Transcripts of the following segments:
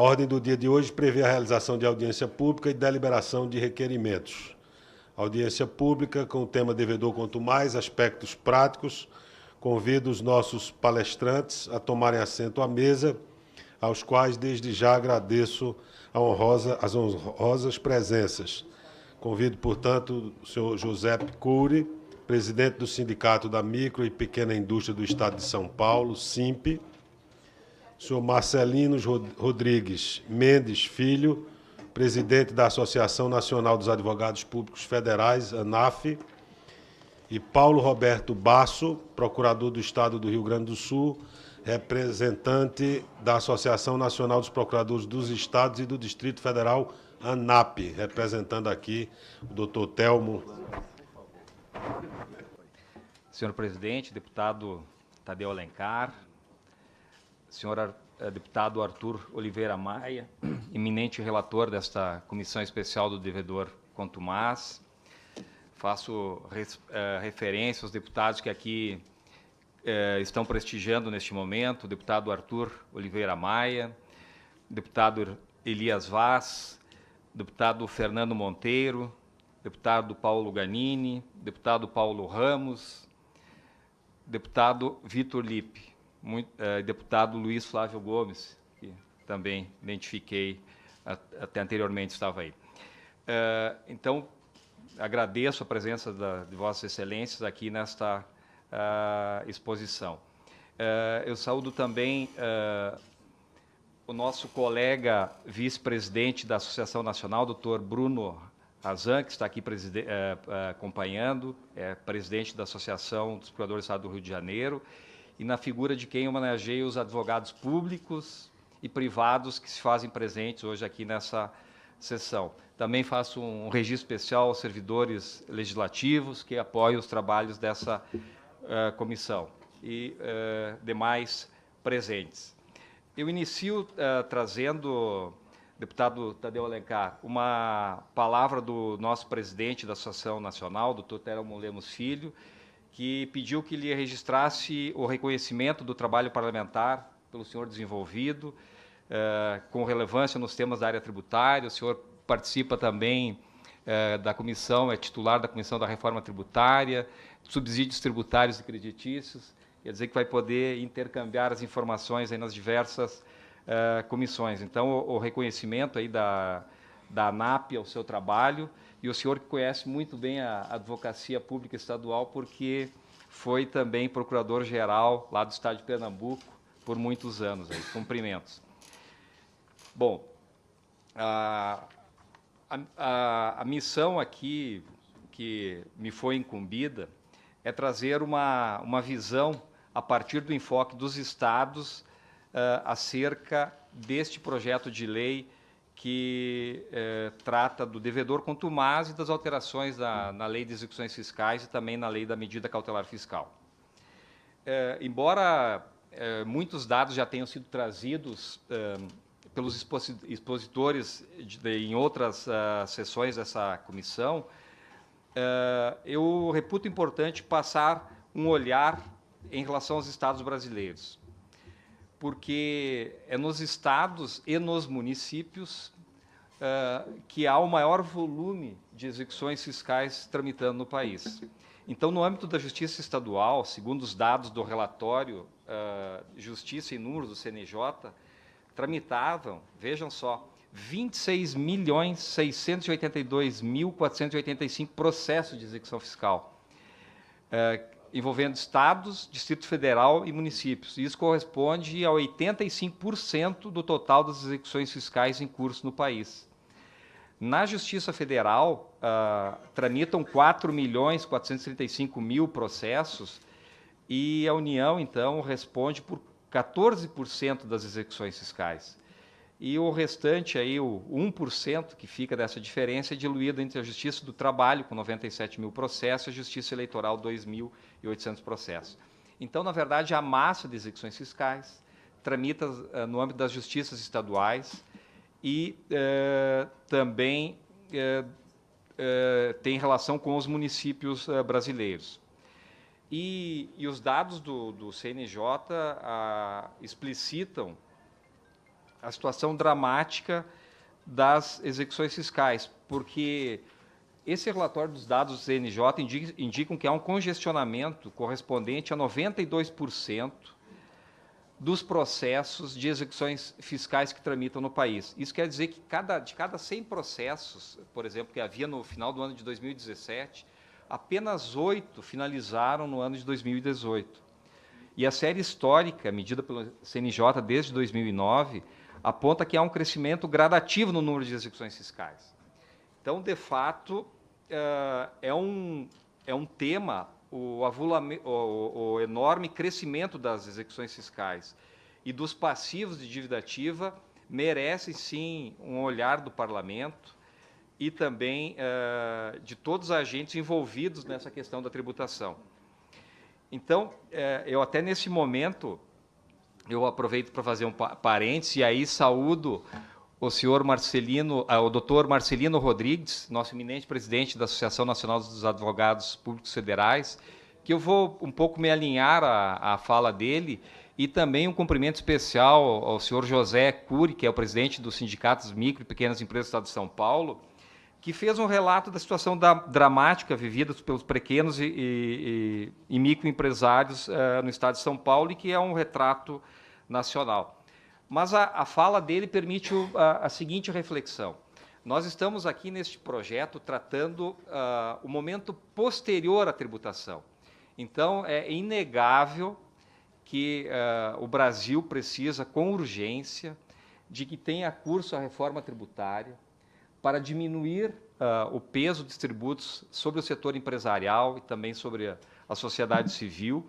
ordem do dia de hoje prevê a realização de audiência pública e deliberação de requerimentos. Audiência pública com o tema Devedor Quanto Mais, aspectos práticos. Convido os nossos palestrantes a tomarem assento à mesa, aos quais desde já agradeço as honrosas presenças. Convido, portanto, o senhor José Cury, presidente do Sindicato da Micro e Pequena Indústria do Estado de São Paulo, SIMP, o senhor Marcelino Rodrigues Mendes Filho, presidente da Associação Nacional dos Advogados Públicos Federais, ANAF, e Paulo Roberto Basso, procurador do Estado do Rio Grande do Sul, representante da Associação Nacional dos Procuradores dos Estados e do Distrito Federal, ANAP, representando aqui o doutor Telmo. Senhor presidente, deputado Tadeu Alencar, senhor deputado Arthur Oliveira Maia, eminente relator desta Comissão Especial do Devedor Quanto Mais, faço referência aos deputados que aqui estão prestigiando neste momento, o deputado Arthur Oliveira Maia, deputado Elias Vaz, deputado Fernando Monteiro, deputado Paulo Ganini, deputado Paulo Ramos, deputado Vitor Lippe, deputado Luiz Flávio Gomes, que também identifiquei, até anteriormente estava aí. Então, agradeço a presença de Vossas Excelências aqui nesta exposição. Eu saúdo também o nosso colega vice-presidente da Associação Nacional, doutor Bruno Razan, que está aqui acompanhando, é presidente da Associação dos Procuradores do Estado do Rio de Janeiro, e na figura de quem homenageia os advogados públicos e privados que se fazem presentes hoje aqui nessa sessão. Também faço um registro especial aos servidores legislativos que apoiam os trabalhos dessa comissão e demais presentes. Eu inicio trazendo, deputado Tadeu Alencar, uma palavra do nosso presidente da Associação Nacional, doutor Telmo Lemos Filho, que pediu que lhe registrasse o reconhecimento do trabalho parlamentar pelo senhor desenvolvido, com relevância nos temas da área tributária. O senhor participa também da comissão, é titular da Comissão da Reforma Tributária, subsídios tributários e creditícios, quer dizer que vai poder intercambiar as informações aí nas diversas comissões. Então, o reconhecimento aí da ANAP ao seu trabalho, e o senhor que conhece muito bem a advocacia pública estadual, porque foi também procurador-geral lá do Estado de Pernambuco por muitos anos. Aí, cumprimentos. Bom, a missão aqui que me foi incumbida é trazer uma visão a partir do enfoque dos estados acerca deste projeto de lei que trata do devedor quanto mais e das alterações na Lei de Execuções Fiscais e também na Lei da Medida Cautelar Fiscal. Embora muitos dados já tenham sido trazidos pelos expositores em outras sessões dessa comissão, eu reputo importante passar um olhar em relação aos estados brasileiros, porque é nos estados e nos municípios que há o maior volume de execuções fiscais tramitando no país. Então, no âmbito da Justiça Estadual, segundo os dados do relatório Justiça e Números do CNJ, tramitavam, vejam só, 26.682.485 processos de execução fiscal, envolvendo estados, Distrito Federal e municípios. Isso corresponde a 85% do total das execuções fiscais em curso no país. Na Justiça Federal, tramitam 4.435.000 processos e a União, então, responde por 14% das execuções fiscais. E o restante, aí, o 1% que fica dessa diferença, é diluído entre a Justiça do Trabalho, com 97.000 processos, e a Justiça Eleitoral, 2.800 processos. Então, na verdade, a massa de execuções fiscais tramita no âmbito das justiças estaduais e também tem relação com os municípios brasileiros. E os dados do CNJ explicitam a situação dramática das execuções fiscais, porque esse relatório dos dados do CNJ indicam que há um congestionamento correspondente a 92% dos processos de execuções fiscais que tramitam no país. Isso quer dizer que de cada 100 processos, por exemplo, que havia no final do ano de 2017, apenas 8 finalizaram no ano de 2018. E a série histórica, medida pelo CNJ desde 2009, aponta que há um crescimento gradativo no número de execuções fiscais. Então, de fato, é um tema, o enorme crescimento das execuções fiscais e dos passivos de dívida ativa merece, sim, um olhar do Parlamento e também de todos os agentes envolvidos nessa questão da tributação. Então, eu até nesse momento, eu aproveito para fazer um parênteses, e aí saúdo o senhor Marcelino, o doutor Marcelino Rodrigues, nosso eminente presidente da Associação Nacional dos Advogados Públicos Federais, que eu vou um pouco me alinhar à fala dele, e também um cumprimento especial ao senhor José Cury, que é o presidente do Sindicato das Micro e Pequenas Empresas do Estado de São Paulo, que fez um relato da situação dramática vivida pelos pequenos e microempresários no Estado de São Paulo, e que é um retrato nacional. Mas a fala dele permite a seguinte reflexão. Nós estamos aqui neste projeto tratando o momento posterior à tributação. Então, é inegável que o Brasil precisa, com urgência, de que tenha curso a reforma tributária para diminuir o peso dos tributos sobre o setor empresarial e também sobre a sociedade civil,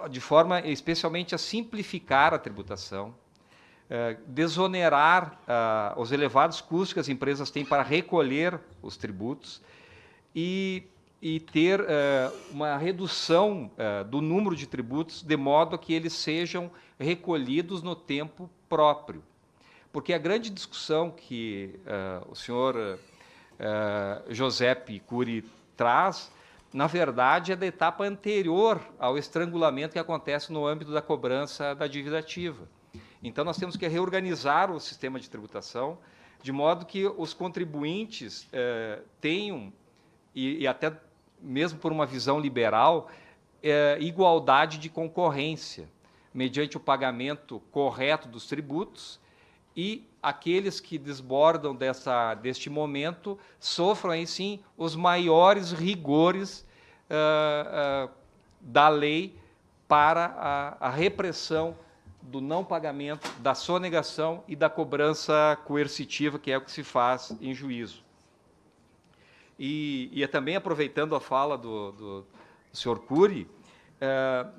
de forma especialmente a simplificar a tributação, desonerar os elevados custos que as empresas têm para recolher os tributos e ter uma redução do número de tributos, de modo que eles sejam recolhidos no tempo próprio. Porque a grande discussão que o senhor Giuseppe Cury traz, na verdade, é da etapa anterior ao estrangulamento que acontece no âmbito da cobrança da dívida ativa. Então, nós temos que reorganizar o sistema de tributação, de modo que os contribuintes tenham, e até mesmo por uma visão liberal, igualdade de concorrência, mediante o pagamento correto dos tributos, e aqueles que desbordam deste momento sofram, aí sim, os maiores rigores da lei para a repressão do não pagamento, da sonegação e da cobrança coercitiva, que é o que se faz em juízo. E também, aproveitando a fala do senhor Cury,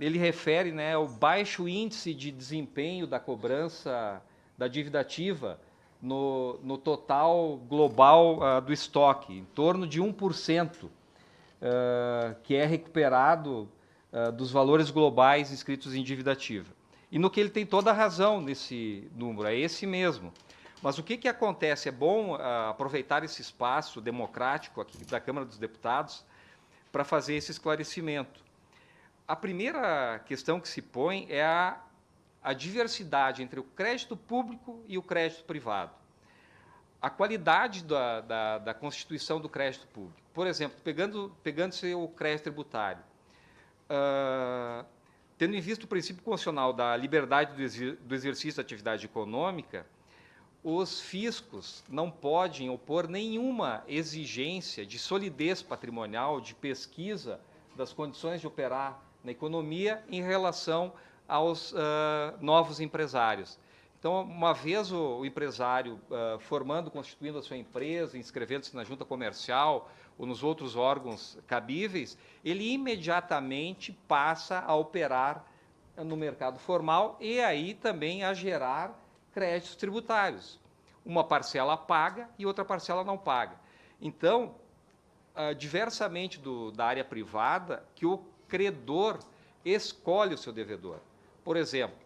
ele refere, né, o baixo índice de desempenho da cobrança da dívida ativa no total global do estoque, em torno de 1%, que é recuperado dos valores globais inscritos em dívida ativa. E no que ele tem toda a razão nesse número, é esse mesmo. Mas o que acontece? É bom aproveitar esse espaço democrático aqui da Câmara dos Deputados para fazer esse esclarecimento. A primeira questão que se põe é a diversidade entre o crédito público e o crédito privado. A qualidade da constituição do crédito público. Por exemplo, pegando-se o crédito tributário, tendo em vista o princípio constitucional da liberdade do exercício da atividade econômica, os fiscos não podem opor nenhuma exigência de solidez patrimonial, de pesquisa das condições de operar na economia em relação aos novos empresários. Então, uma vez o empresário constituindo a sua empresa, inscrevendo-se na junta comercial ou nos outros órgãos cabíveis, ele imediatamente passa a operar no mercado formal e aí também a gerar créditos tributários. Uma parcela paga e outra parcela não paga. Então, diversamente da área privada, que o credor escolhe o seu devedor. Por exemplo,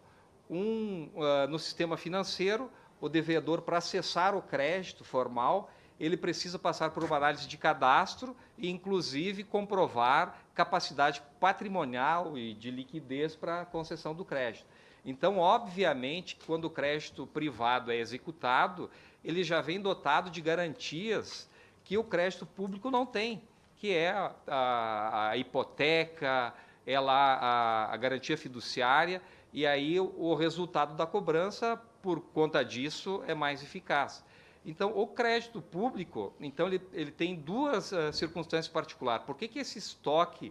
no sistema financeiro, o devedor, para acessar o crédito formal, ele precisa passar por uma análise de cadastro e, inclusive, comprovar capacidade patrimonial e de liquidez para a concessão do crédito. Então, obviamente, quando o crédito privado é executado, ele já vem dotado de garantias que o crédito público não tem, que é a hipoteca, é lá a garantia fiduciária, e aí o resultado da cobrança, por conta disso, é mais eficaz. Então, o crédito público, então, ele tem duas circunstâncias particulares. Por que esse estoque,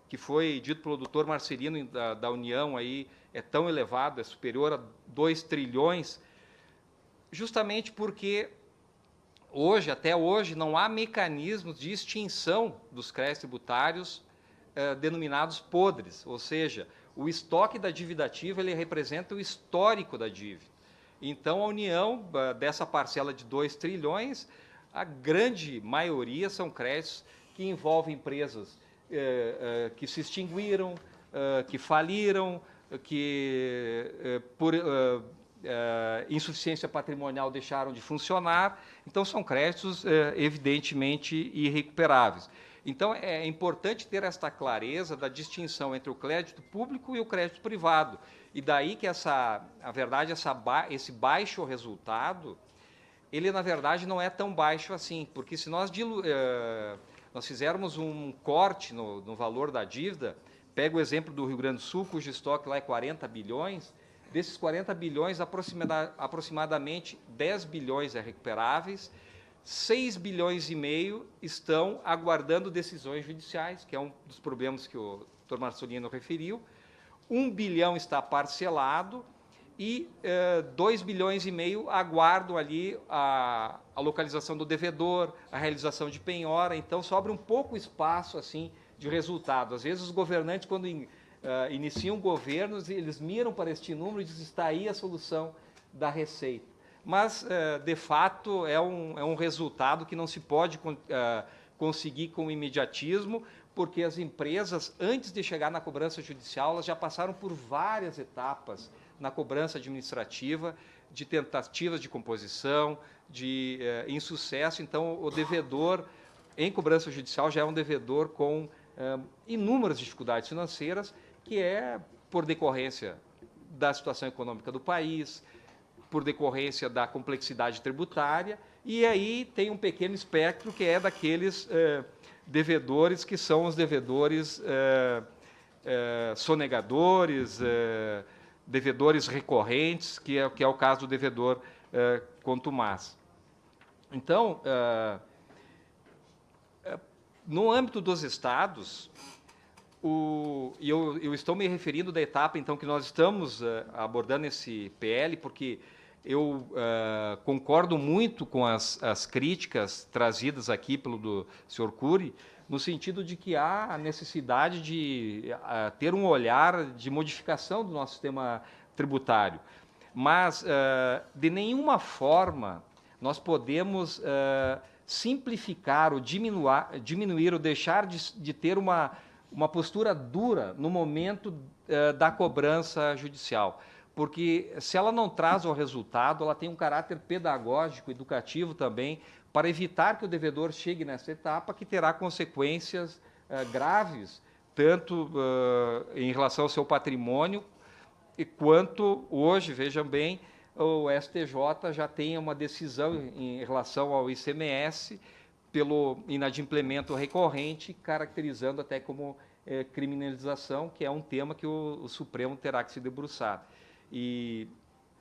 que foi dito pelo doutor Marcelino da União, aí, é tão elevado, é superior a 2 trilhões? Justamente porque até hoje, não há mecanismos de extinção dos créditos tributários denominados podres, ou seja, o estoque da dívida ativa ele representa o histórico da dívida. Então, a União, dessa parcela de 2 trilhões, a grande maioria são créditos que envolvem empresas que se extinguiram, que faliram, que por insuficiência patrimonial deixaram de funcionar. Então, são créditos evidentemente irrecuperáveis. Então, é importante ter esta clareza da distinção entre o crédito público e o crédito privado. E daí que esse baixo resultado, ele, na verdade, não é tão baixo assim, porque se nós fizermos um corte no valor da dívida, pega o exemplo do Rio Grande do Sul, cujo estoque lá é 40 bilhões, desses 40 bilhões, aproximadamente 10 bilhões é recuperáveis, 6 bilhões e meio estão aguardando decisões judiciais, que é um dos problemas que o doutor Marcelino referiu. 1 bilhão está parcelado e 2 bilhões e meio aguardam ali a localização do devedor, a realização de penhora. Então, sobra um pouco espaço assim de resultado. Às vezes, os governantes, quando iniciam governos, eles miram para este número e dizem, está aí a solução da receita. Mas, de fato, é um resultado que não se pode conseguir com imediatismo, porque as empresas, antes de chegar na cobrança judicial, elas já passaram por várias etapas na cobrança administrativa, de tentativas de composição, de insucesso. Então, o devedor, em cobrança judicial, já é um devedor com inúmeras dificuldades financeiras, que é por decorrência da situação econômica do país, por decorrência da complexidade tributária, e aí tem um pequeno espectro que é daqueles devedores que são os devedores sonegadores, devedores recorrentes, que é o caso do devedor contumaz. Então, no âmbito dos estados, eu estou me referindo da etapa então que nós estamos abordando esse PL, porque eu concordo muito com as críticas trazidas aqui pelo senhor Cury, no sentido de que há a necessidade de ter um olhar de modificação do nosso sistema tributário. Mas, de nenhuma forma, nós podemos simplificar ou diminuir ou deixar de ter uma postura dura no momento da cobrança judicial. Porque, se ela não traz o resultado, ela tem um caráter pedagógico, educativo também, para evitar que o devedor chegue nessa etapa, que terá consequências graves, tanto em relação ao seu patrimônio, quanto hoje, vejam bem, o STJ já tem uma decisão em relação ao ICMS pelo inadimplemento recorrente, caracterizando até como criminalização, que é um tema que o Supremo terá que se debruçar.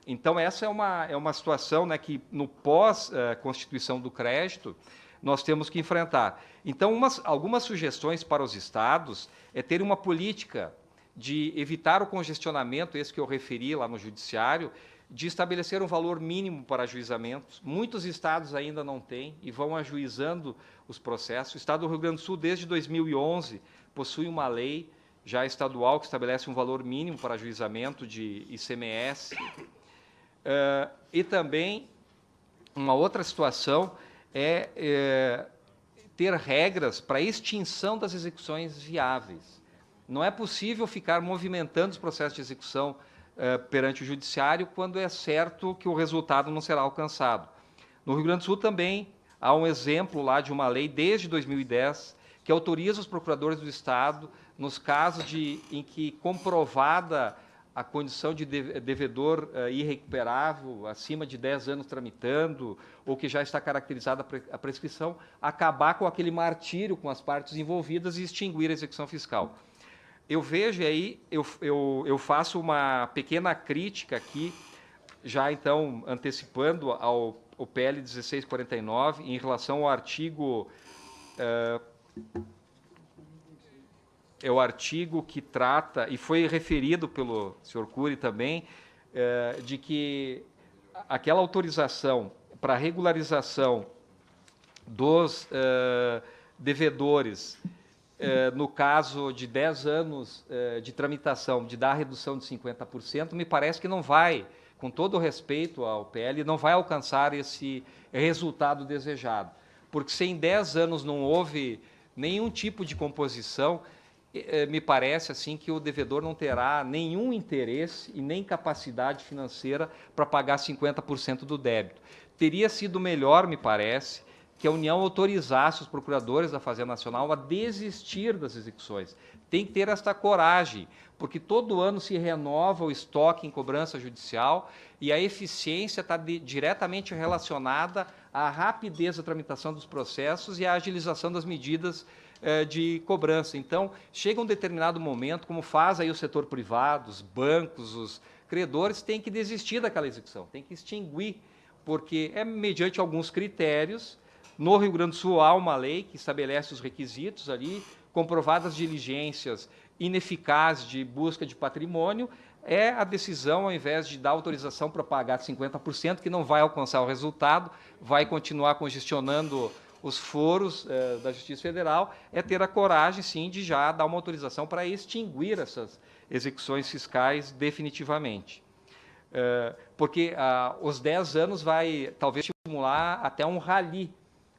Então, essa é uma situação, né, que, no pós-constituição do crédito, nós temos que enfrentar. Então, algumas sugestões para os estados é ter uma política de evitar o congestionamento, esse que eu referi lá no judiciário, de estabelecer um valor mínimo para ajuizamentos. Muitos estados ainda não têm e vão ajuizando os processos. O estado do Rio Grande do Sul, desde 2011, possui uma lei já estadual que estabelece um valor mínimo para ajuizamento de ICMS. E também, uma outra situação é ter regras para extinção das execuções viáveis. Não é possível ficar movimentando os processos de execução perante o judiciário quando é certo que o resultado não será alcançado. No Rio Grande do Sul também há um exemplo lá de uma lei desde 2010 que autoriza os procuradores do Estado, nos casos em que comprovada a condição de devedor irrecuperável, acima de 10 anos tramitando, ou que já está caracterizada a prescrição, acabar com aquele martírio com as partes envolvidas e extinguir a execução fiscal. Eu vejo aí, eu faço uma pequena crítica aqui, já então antecipando ao PL 1649, em relação ao artigo... é o artigo que trata, e foi referido pelo senhor Cury também, de que aquela autorização para regularização dos devedores, no caso de 10 anos de tramitação, de dar redução de 50%, me parece que não vai, com todo o respeito ao PL, não vai alcançar esse resultado desejado. Porque se em 10 anos não houve nenhum tipo de composição, me parece assim que o devedor não terá nenhum interesse e nem capacidade financeira para pagar 50% do débito. Teria sido melhor, me parece, que a União autorizasse os procuradores da Fazenda Nacional a desistir das execuções. Tem que ter esta coragem, porque todo ano se renova o estoque em cobrança judicial e a eficiência está diretamente relacionada à rapidez da tramitação dos processos e à agilização das medidas de cobrança. Então, chega um determinado momento, como faz aí o setor privado, os bancos, os credores, tem que desistir daquela execução, tem que extinguir, porque é mediante alguns critérios. No Rio Grande do Sul há uma lei que estabelece os requisitos ali, comprovadas diligências ineficazes de busca de patrimônio, é a decisão, ao invés de dar autorização para pagar 50%, que não vai alcançar o resultado, vai continuar congestionando os foros da Justiça Federal, é ter a coragem, sim, de já dar uma autorização para extinguir essas execuções fiscais definitivamente. Porque os 10 anos vai, talvez, estimular até um rally,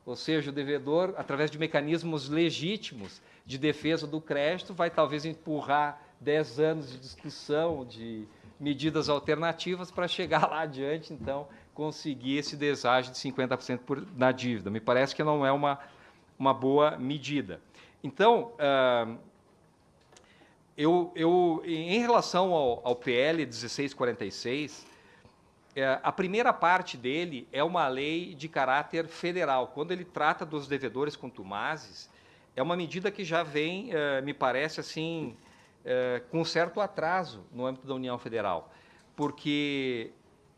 ou seja, o devedor, através de mecanismos legítimos de defesa do crédito, vai talvez empurrar 10 anos de discussão, de medidas alternativas para chegar lá adiante, então, conseguir esse deságio de 50% na dívida. Me parece que não é uma boa medida. Então, em relação ao PL 1646, a primeira parte dele é uma lei de caráter federal. Quando ele trata dos devedores contumazes, é uma medida que já vem, me parece, assim, com um certo atraso no âmbito da União Federal, porque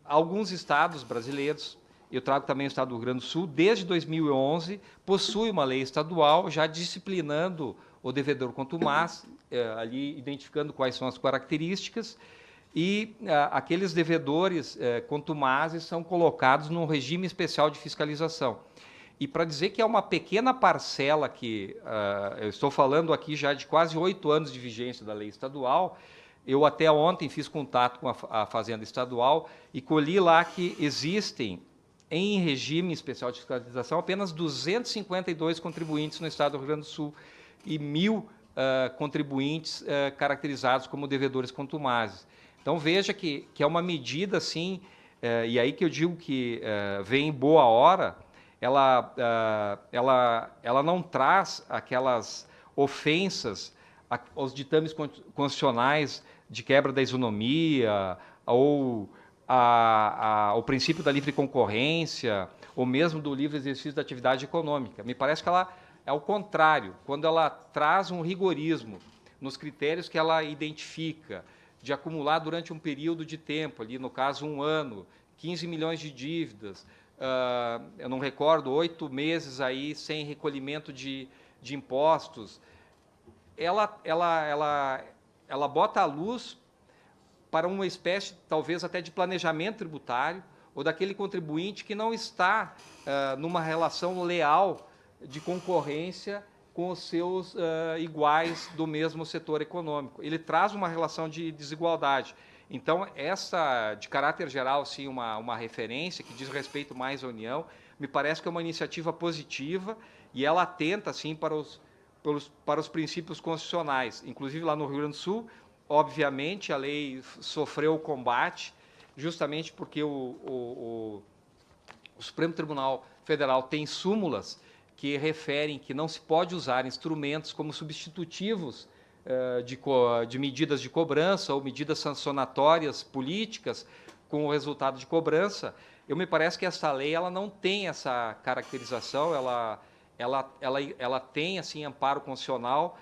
alguns estados brasileiros, eu trago também o estado do Rio Grande do Sul, desde 2011, possui uma lei estadual já disciplinando o devedor contumaz, ali identificando quais são as características, e aqueles devedores contumazes são colocados num regime especial de fiscalização. E para dizer que é uma pequena parcela que, eu estou falando aqui já de quase 8 anos de vigência da lei estadual, eu até ontem fiz contato com a Fazenda Estadual e colhi lá que existem, em regime especial de fiscalização, apenas 252 contribuintes no estado do Rio Grande do Sul e 1.000 contribuintes caracterizados como devedores contumazes. Então, veja que é uma medida, assim, e aí que eu digo que vem em boa hora, ela não traz aquelas ofensas aos ditames constitucionais de quebra da isonomia, ou o princípio da livre concorrência, ou mesmo do livre exercício da atividade econômica. Me parece que ela é ao contrário, quando ela traz um rigorismo nos critérios que ela identifica, de acumular durante um período de tempo, ali no caso 1 ano, 15 milhões de dívidas, eu não recordo, 8 meses aí sem recolhimento de impostos, ela bota a luz para uma espécie, talvez até de planejamento tributário, ou daquele contribuinte que não está numa relação leal de concorrência com os seus iguais do mesmo setor econômico. Ele traz uma relação de desigualdade. Então, essa, de caráter geral, sim, uma referência que diz respeito mais à União, me parece que é uma iniciativa positiva e ela atenta, assim, para os princípios constitucionais. Inclusive, lá no Rio Grande do Sul, obviamente, a lei sofreu combate, justamente porque o Supremo Tribunal Federal tem súmulas que referem que não se pode usar instrumentos como substitutivos de medidas de cobrança ou medidas sancionatórias políticas com o resultado de cobrança. Me parece que essa lei ela não tem essa caracterização, ela tem assim amparo constitucional,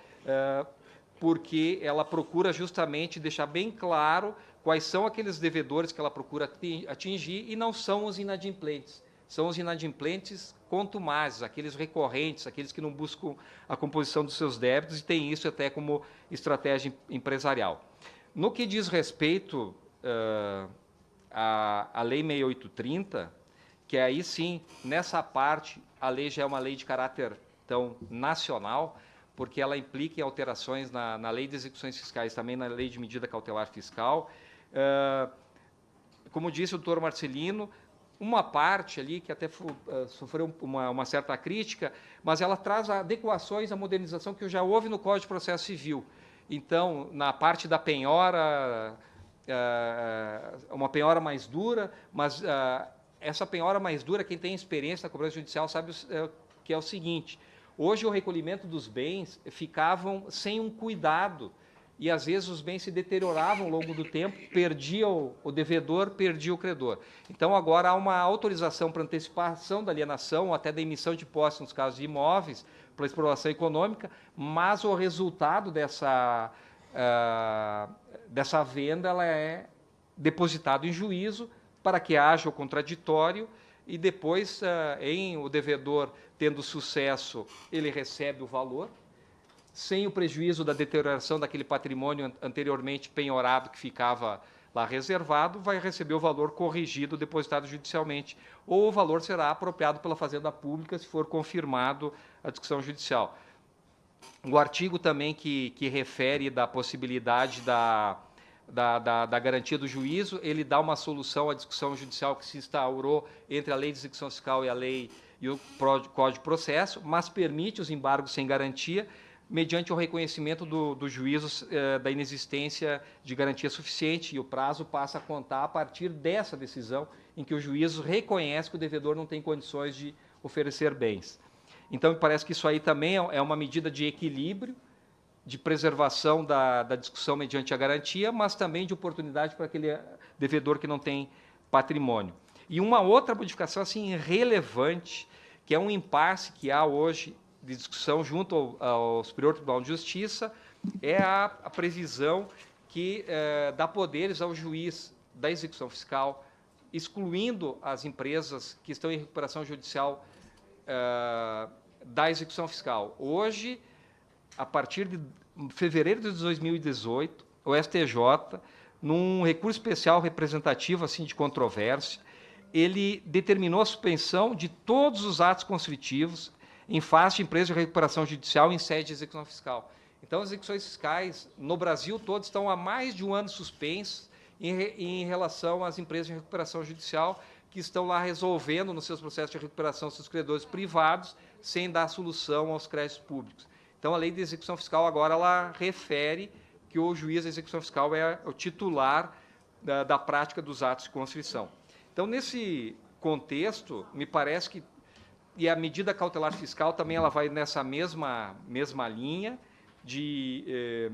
porque ela procura justamente deixar bem claro quais são aqueles devedores que ela procura atingir e não são os inadimplentes. São os inadimplentes contumazes, aqueles recorrentes, aqueles que não buscam a composição dos seus débitos e tem isso até como estratégia empresarial. No que diz respeito à Lei 6830, que aí sim, nessa parte, a lei já é uma lei de caráter então, nacional, porque ela implica em alterações na Lei de Execuções Fiscais, também na Lei de Medida Cautelar Fiscal. Como disse o doutor Marcelino, uma parte ali que até sofreu uma certa crítica, mas ela traz adequações à modernização que já houve no Código de Processo Civil. Então, na parte da penhora, uma penhora mais dura, mas essa penhora mais dura, quem tem experiência na cobrança judicial sabe que é o seguinte: hoje o recolhimento dos bens ficavam sem um cuidado e às vezes os bens se deterioravam ao longo do tempo, perdia o devedor, perdia o credor. Então agora há uma autorização para antecipação da alienação ou até da emissão de posse nos casos de imóveis para exploração econômica, mas o resultado dessa venda ela é depositado em juízo para que haja o contraditório e depois, o devedor tendo sucesso, ele recebe o valor, sem o prejuízo da deterioração daquele patrimônio anteriormente penhorado que ficava lá reservado, vai receber o valor corrigido depositado judicialmente, ou o valor será apropriado pela Fazenda Pública se for confirmado a discussão judicial. O artigo também que refere da possibilidade da garantia do juízo, ele dá uma solução à discussão judicial que se instaurou entre a Lei de Execução Fiscal e o Código de Processo, mas permite os embargos sem garantia, mediante o reconhecimento do juízo da inexistência de garantia suficiente, e o prazo passa a contar a partir dessa decisão em que o juízo reconhece que o devedor não tem condições de oferecer bens. Então, me parece que isso aí também é uma medida de equilíbrio, de preservação da discussão mediante a garantia, mas também de oportunidade para aquele devedor que não tem patrimônio. E uma outra modificação assim relevante, que é um impasse que há hoje de discussão junto ao Superior Tribunal de Justiça, é a previsão que dá poderes ao juiz da execução fiscal, excluindo as empresas que estão em recuperação judicial da execução fiscal. Hoje, a partir de fevereiro de 2018, o STJ, num recurso especial representativo assim de controvérsia, ele determinou a suspensão de todos os atos constritivos em face de empresas de recuperação judicial em sede de execução fiscal. Então, as execuções fiscais no Brasil todo estão há mais de um ano suspensas em relação às empresas de recuperação judicial que estão lá resolvendo nos seus processos de recuperação seus credores privados sem dar solução aos créditos públicos. Então, a Lei de Execução Fiscal agora ela refere que o juiz da execução fiscal é o titular da prática dos atos de constrição. Então, nesse contexto, me parece que e a medida cautelar fiscal também ela vai nessa mesma linha de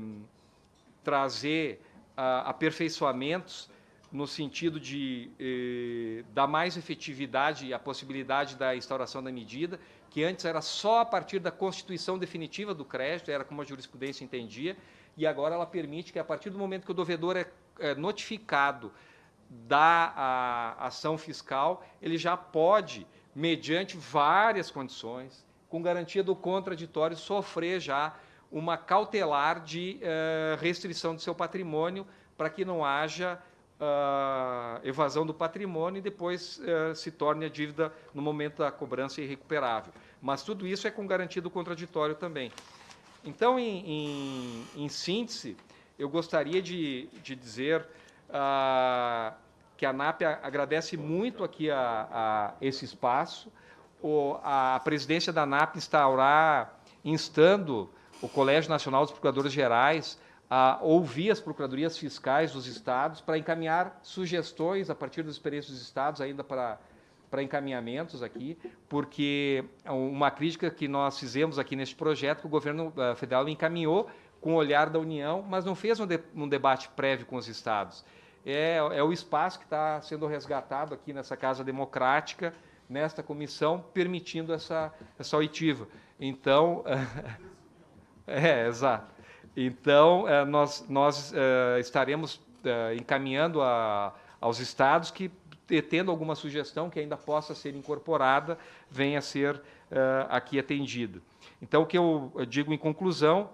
trazer aperfeiçoamentos no sentido de dar mais efetividade e a possibilidade da instauração da medida, que antes era só a partir da constituição definitiva do crédito, era como a jurisprudência entendia, e agora ela permite que, a partir do momento que o devedor é notificado da ação fiscal, ele já pode, mediante várias condições, com garantia do contraditório, sofrer já uma cautelar de restrição do seu patrimônio, para que não haja evasão do patrimônio e depois se torne a dívida no momento da cobrança irrecuperável. Mas tudo isso é com garantia do contraditório também. Então, em síntese, eu gostaria de dizer que a ANAP agradece muito aqui a esse espaço. A presidência da ANAP instando o Colégio Nacional dos Procuradores Gerais a ouvir as procuradorias fiscais dos estados para encaminhar sugestões a partir das experiências dos estados ainda para encaminhamentos aqui, porque uma crítica que nós fizemos aqui neste projeto, que o governo federal encaminhou com o olhar da União, mas não fez um debate prévio com os estados. É o espaço que está sendo resgatado aqui nessa Casa Democrática, nesta comissão, permitindo essa oitiva. Então, exato. Então, nós estaremos encaminhando aos estados que, tendo alguma sugestão que ainda possa ser incorporada, venha a ser aqui atendido. Então, o que eu digo em conclusão,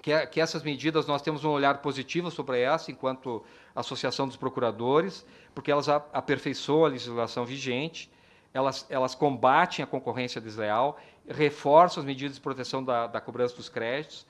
que essas medidas nós temos um olhar positivo sobre elas, enquanto Associação dos Procuradores, porque elas aperfeiçoam a legislação vigente, elas combatem a concorrência desleal, reforçam as medidas de proteção da cobrança dos créditos,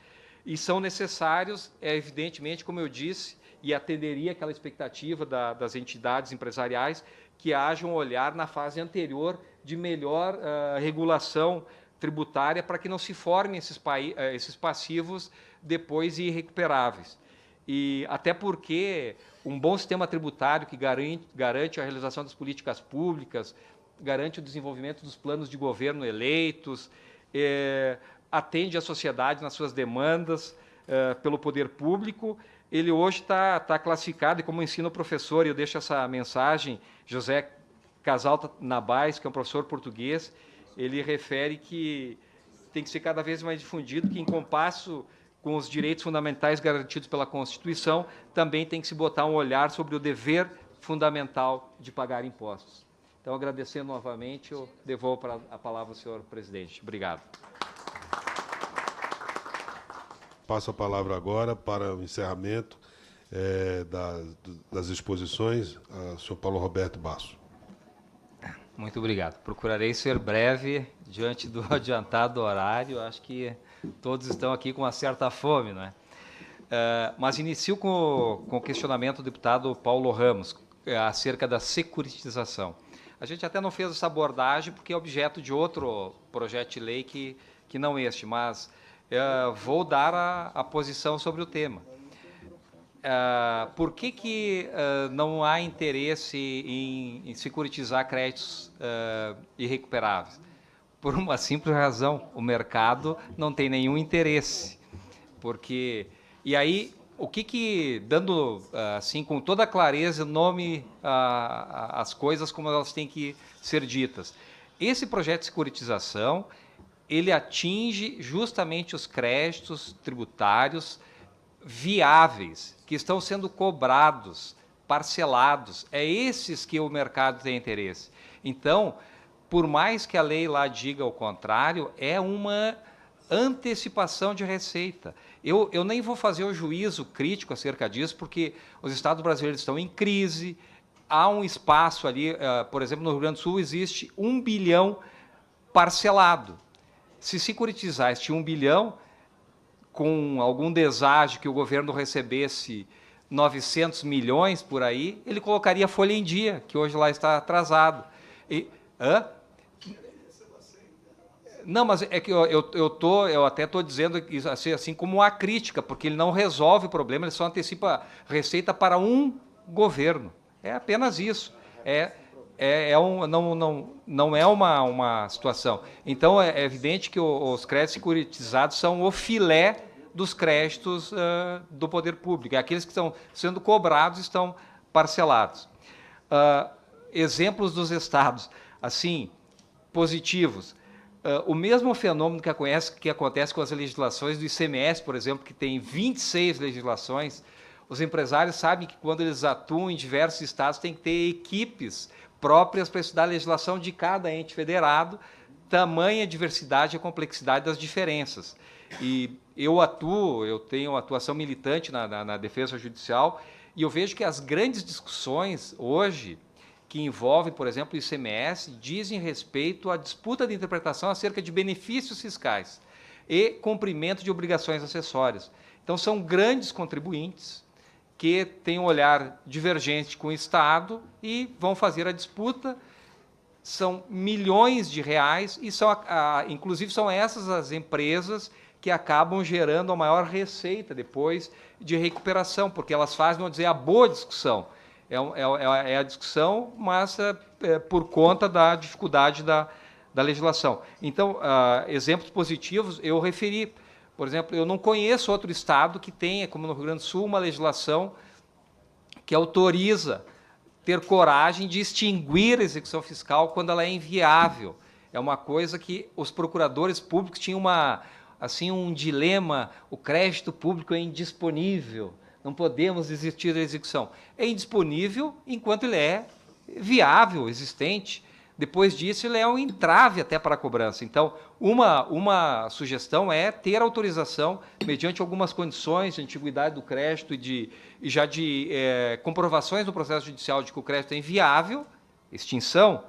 e são necessários, evidentemente, como eu disse, e atenderia aquela expectativa das entidades empresariais, que haja um olhar na fase anterior de melhor regulação tributária para que não se formem esses passivos depois irrecuperáveis. E até porque um bom sistema tributário que garante a realização das políticas públicas, garante o desenvolvimento dos planos de governo eleitos, atende a sociedade nas suas demandas pelo poder público. Ele hoje está classificado, e como ensina o professor, e eu deixo essa mensagem, José Casal Nabais, que é um professor português, ele refere que tem que ser cada vez mais difundido, que em compasso com os direitos fundamentais garantidos pela Constituição, também tem que se botar um olhar sobre o dever fundamental de pagar impostos. Então, agradecendo novamente, eu devolvo a palavra ao senhor presidente. Obrigado. Passo a palavra agora para o encerramento das exposições ao senhor Paulo Roberto Basso. Muito obrigado. Procurarei ser breve diante do adiantado horário. Acho que todos estão aqui com uma certa fome, não é? Mas inicio com o questionamento do deputado Paulo Ramos acerca da securitização. A gente até não fez essa abordagem porque é objeto de outro projeto de lei que não este, mas vou dar a posição sobre o tema. Por que não há interesse em securitizar créditos irrecuperáveis? Por uma simples razão, o mercado não tem nenhum interesse. E aí, dando assim, com toda a clareza, nome as coisas como elas têm que ser ditas. Esse projeto de securitização, ele atinge justamente os créditos tributários viáveis, que estão sendo cobrados, parcelados. É esses que o mercado tem interesse. Então, por mais que a lei lá diga o contrário, é uma antecipação de receita. Eu nem vou fazer o juízo crítico acerca disso, porque os estados brasileiros estão em crise, há um espaço ali, por exemplo, no Rio Grande do Sul existe 1 bilhão parcelado. Se securitizar este 1 bilhão, com algum deságio que o governo recebesse 900 milhões por aí, ele colocaria a folha em dia, que hoje lá está atrasado. Não, mas é que eu até estou dizendo isso assim como uma crítica, porque ele não resolve o problema, ele só antecipa receita para um governo. É apenas isso. Não é uma situação. Então, é evidente que os créditos securitizados são o filé dos créditos do poder público. Aqueles que estão sendo cobrados estão parcelados. Exemplos dos estados, assim, positivos. O mesmo fenômeno que acontece com as legislações do ICMS, por exemplo, que tem 26 legislações, os empresários sabem que quando eles atuam em diversos estados tem que ter equipes próprias para estudar a legislação de cada ente federado, tamanha diversidade e complexidade das diferenças. E eu tenho atuação militante na defesa judicial, e eu vejo que as grandes discussões hoje, que envolvem, por exemplo, o ICMS, dizem respeito à disputa de interpretação acerca de benefícios fiscais e cumprimento de obrigações acessórias. Então, são grandes contribuintes que têm um olhar divergente com o Estado e vão fazer a disputa. São milhões de reais e, inclusive, são essas as empresas que acabam gerando a maior receita depois de recuperação, porque elas fazem, vamos dizer, a boa discussão. É a discussão, mas por conta da dificuldade da legislação. Então, exemplos positivos, eu referi, Por exemplo, eu não conheço outro estado que tenha, como no Rio Grande do Sul, uma legislação que autoriza ter coragem de extinguir a execução fiscal quando ela é inviável. É uma coisa que os procuradores públicos tinham um dilema: o crédito público é indisponível, não podemos desistir da execução. É indisponível enquanto ele é viável, existente. Depois disso, ele é um entrave até para a cobrança. Então, uma sugestão é ter autorização, mediante algumas condições de antiguidade do crédito e já de comprovações no processo judicial de que o crédito é inviável, extinção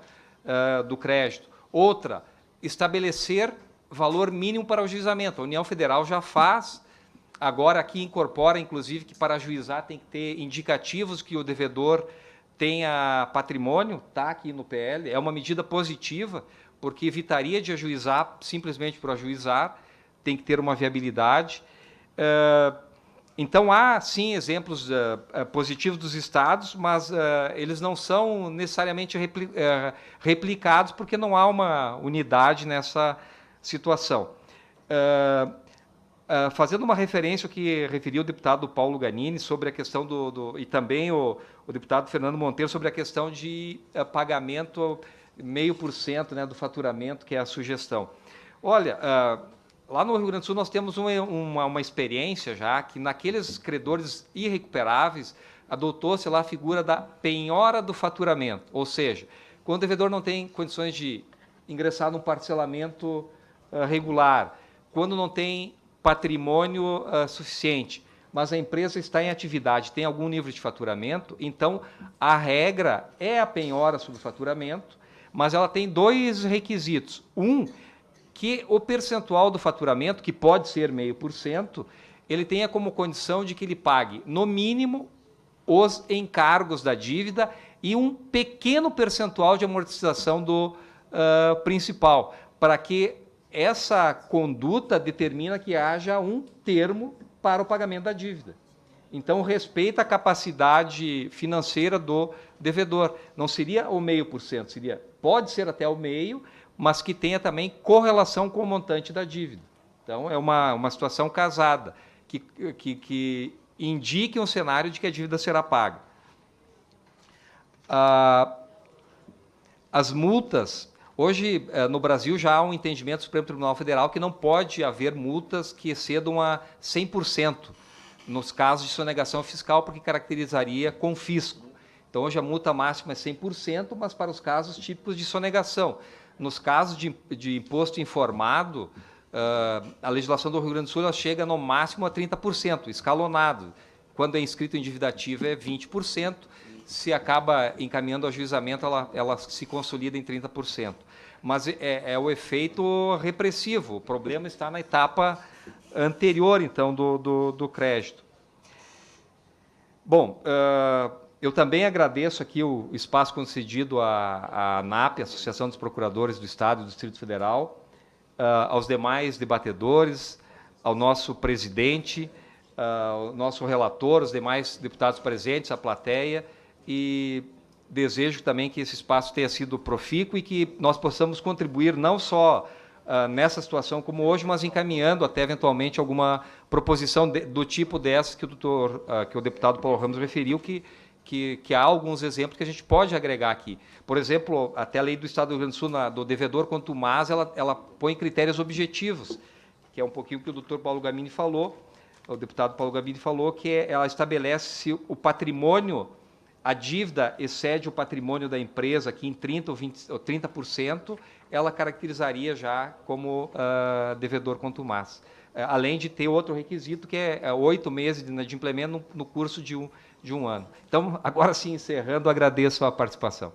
do crédito. Outra, estabelecer valor mínimo para o ajuizamento. A União Federal já faz, agora aqui incorpora, inclusive, que para ajuizar tem que ter indicativos que o devedor tenha patrimônio, está aqui no PL, é uma medida positiva, porque evitaria de ajuizar simplesmente por ajuizar, tem que ter uma viabilidade. Então, há, sim, exemplos positivos dos estados, mas eles não são necessariamente replicados, porque não há uma unidade nessa situação. Fazendo uma referência ao que referiu o deputado Paulo Ganini sobre a questão e também o deputado Fernando Monteiro sobre a questão de pagamento 0,5%, né, do faturamento, que é a sugestão. Olha, lá no Rio Grande do Sul nós temos uma experiência já que naqueles credores irrecuperáveis adotou-se lá a figura da penhora do faturamento, ou seja, quando o devedor não tem condições de ingressar num parcelamento regular, quando não tem patrimônio suficiente, mas a empresa está em atividade, tem algum nível de faturamento, então a regra é a penhora sobre o faturamento, mas ela tem dois requisitos. Um, que o percentual do faturamento, que pode ser 0,5%, ele tenha como condição de que ele pague, no mínimo, os encargos da dívida e um pequeno percentual de amortização do principal, para que essa conduta determina que haja um termo para o pagamento da dívida. Então, respeita a capacidade financeira do devedor. Não seria o 0,5%, pode ser até o 0,5%, mas que tenha também correlação com o montante da dívida. Então, é uma situação casada, que indique um cenário de que a dívida será paga. As multas. Hoje, no Brasil, já há um entendimento do Supremo Tribunal Federal que não pode haver multas que excedam a 100% nos casos de sonegação fiscal, porque caracterizaria confisco. Então, hoje a multa máxima é 100%, mas para os casos típicos de sonegação. Nos casos de imposto informado, a legislação do Rio Grande do Sul ela chega no máximo a 30%, escalonado. Quando é inscrito em dívida ativa é 20%, se acaba encaminhando ao ajuizamento, ela se consolida em 30%. Mas é o efeito repressivo, o problema está na etapa anterior, então, do crédito. Bom, eu também agradeço aqui o espaço concedido à ANAP, Associação dos Procuradores do Estado e do Distrito Federal, aos demais debatedores, ao nosso presidente, ao nosso relator, os demais deputados presentes, a plateia, e desejo também que esse espaço tenha sido profícuo e que nós possamos contribuir não só nessa situação como hoje, mas encaminhando até eventualmente alguma proposição do tipo dessa que o deputado Paulo Ramos referiu, que há alguns exemplos que a gente pode agregar aqui. Por exemplo, até a lei do Estado do Rio Grande do Sul, do devedor contumaz, ela põe critérios objetivos, que é um pouquinho o que o doutor Paulo Gamini falou, o deputado Paulo Gamini falou, que ela estabelece se o patrimônio, a dívida excede o patrimônio da empresa, aqui em 30% ou 30%, ela caracterizaria já como devedor contumaz. Além de ter outro requisito, que é 8 meses de implemento no curso de um ano. Então, agora sim, encerrando, agradeço a participação.